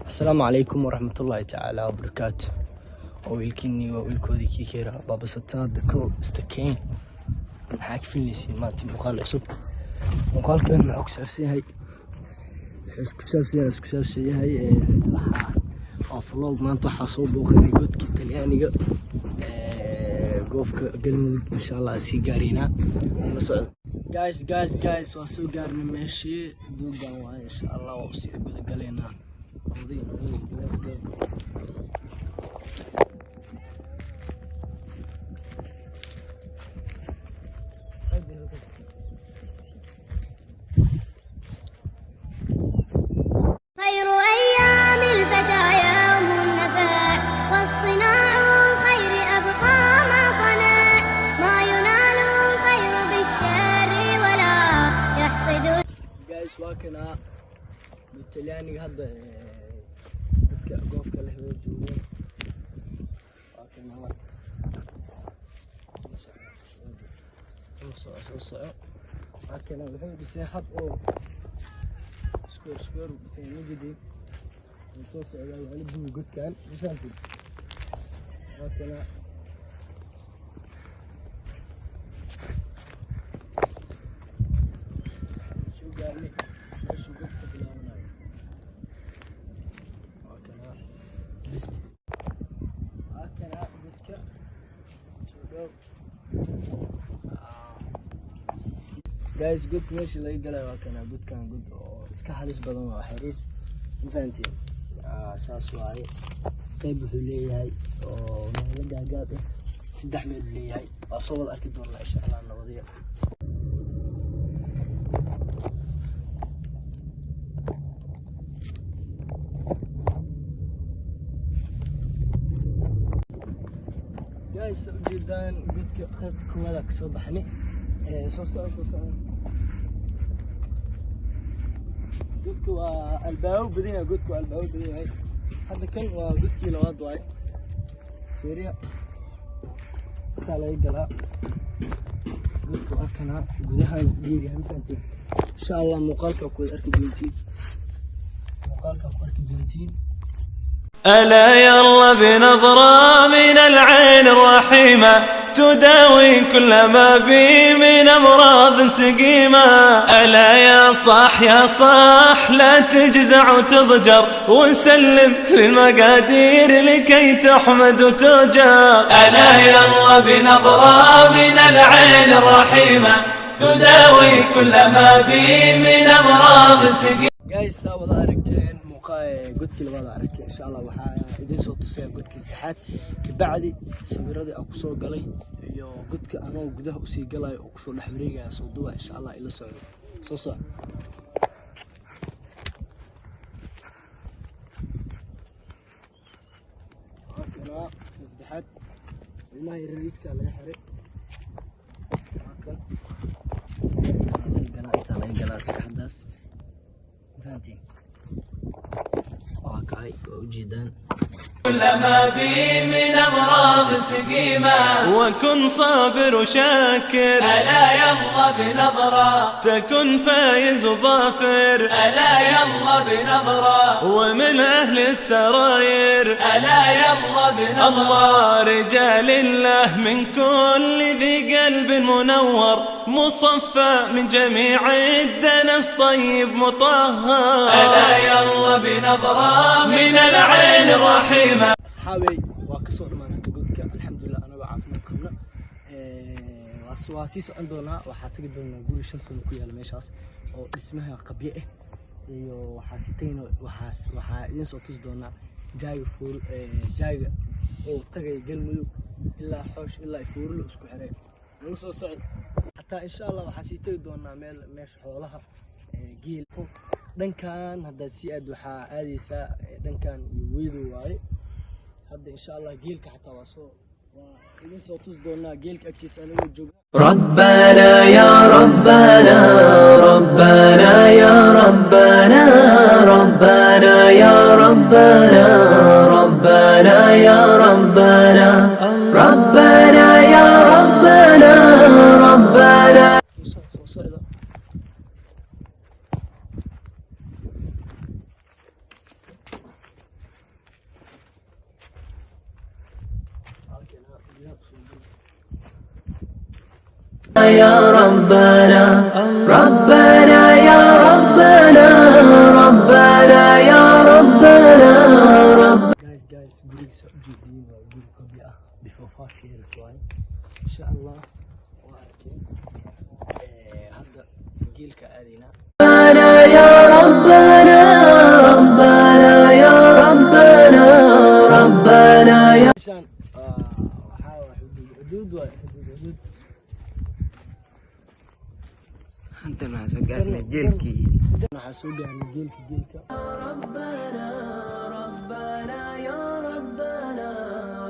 السلام عليكم ورحمة الله تعالى وبركاته. ويلكني ويلكودي كيكيرا بابا ستاد دكو استكين maxaa ka filaysiin maanta muuqaal cusub muuqaalkan wuxuu ku saabsan yahay waa vlog maanta waxaa soo booqanay godkii Talyaaniga goofka galmudug insha Allah sii gaarina la socdo guys waa soo gaarnay meeshii duugan waa insha Allah waa sii guda galeena خير أيام الفتى يوم النفاع واصطناع الخير أبقى ما صنع ما ينال الخير بالشر ولا يحصد. guys waa kana Talyaaniga hadda dadka goofka leh oo joogan waa kana لكن الحين بساحة أو سكور بسين جديد نتوسع على بدو قد كان مثالي لكن شو قال لي شو قلت في الأمانة لكن بسم لكن قد شو قال guys good meeshii laga galay waa kana godkan god oo iska halis badan waa xiriis infantiin saas waaye qayb wuxuu leeyahay oo meelo gaagaab ah saddex meel leeyahay waa soo wada arki doonaa insha Allah nabadiyo guys ujeedaan godka qaybta koowaad ka soo baxnay soo godku waa albaabo badan yahay godku albaabo badan yahay hadda kan waa godkii labaad waay fiiriya inta laga galaa godku arkana gudaha geeri hantantii insha Allah muuqaalka ku arki doontiin ألا يلا بنظرة من العين الرحيمة تداوي كل ما بي من أمراض سقيمة. ألا يا صاح لا تجزع وتضجر وسلم للمقادير لكي تحمد وتجر. ألا يلا بنظرة من العين الرحيمة تداوي كل ما بي من أمراض سقيمة. guys wada aragteen godkii labaad aragtay insha Allah waxaa idin soo tusay godkii saddexaad kabacdi sawiradii aan ku soo galay iyo godka anoo gudaha u sii galay oo ku soo dhex wareegaya soo duwa insha Allah ila socdo soo saddexaad ilmaha yariiska laga xiray laga galaa saddexdaas فهمتي واقعي وجدا كل ما بي من أمراض سقيمة. وكن صابر وشاكر ألا يلا بنظرة تكن فايز وظافر. ألا يلا بنظرة ومن أهل السراير. ألا يلا بنظرة الله رجال الله من كل ذي قلب منور مصفى من جميع الدنس طيب مطهر. ألا يلا بنظرة من العين الرحيمة. أصحابي وكسر ما نتقولك الحمد لله أنا وعافنا قبلنا واسيس عندنا وحاتقدر نقول شن سنة كويا المشاس أو اسمها قبيئة وحاسيتين وحاينس أتصدقنا جاي فول جاي أو تجي قلمه إلا حوش إلا يفور له أسكو حريم نص صعد حتى إن شاء الله وحاسيتين دونا مش حولها جيل دنكان هذا السياد وحا آديسا دنكان يويدو واي هذا إن شاء الله جيلك حتى وصو وإذن صوتوس دولنا جيلك أكتس أنا وجوب ربنا يا ربنا ربنا يا ربنا ربنا يا ربنا ربنا يا ربنا ربنا يا ربنا ربنا يا ربنا ربنا يا ربنا ربنا يا ربنا guys guriga soo jeedin waa guri qabyo ah before 5 years waaye insha Allah waa arkeen hadda geelka aadina يا ربنا ربنا يا ربنا ربنا يا عشان waxaa xuduud waa xuduud Anta ma soo gaarnay jeelkii. waxaa soo gaarnay geelka ربنا ربنا يا ربنا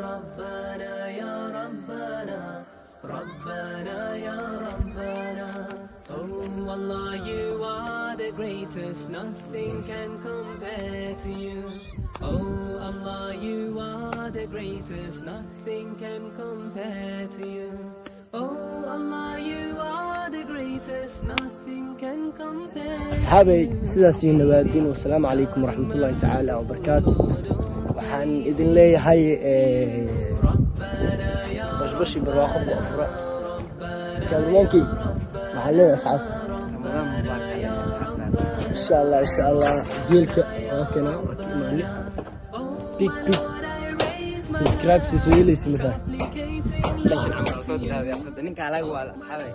ربنا يا ربنا ربنا يا ربنا Oh Allah you are the greatest nothing can compare to you Oh Allah you are the greatest nothing can compare to you Oh Allah you are the greatest nothing can compare asxaabay sidaas iyo nabaadiin wassalaamu calaykum waraxmatullaahi tacaala wabarakaatu waxaan idin leeyahay bashbashi barwaaqo ku afura kaalmaankii maxaa leedahay asxaabta Ramadan mubaarak insha Allah geelka waa kana waa ka imaani big subscribe si soo yeelaysa markaas soo daaday ninka alaga waa asxaabay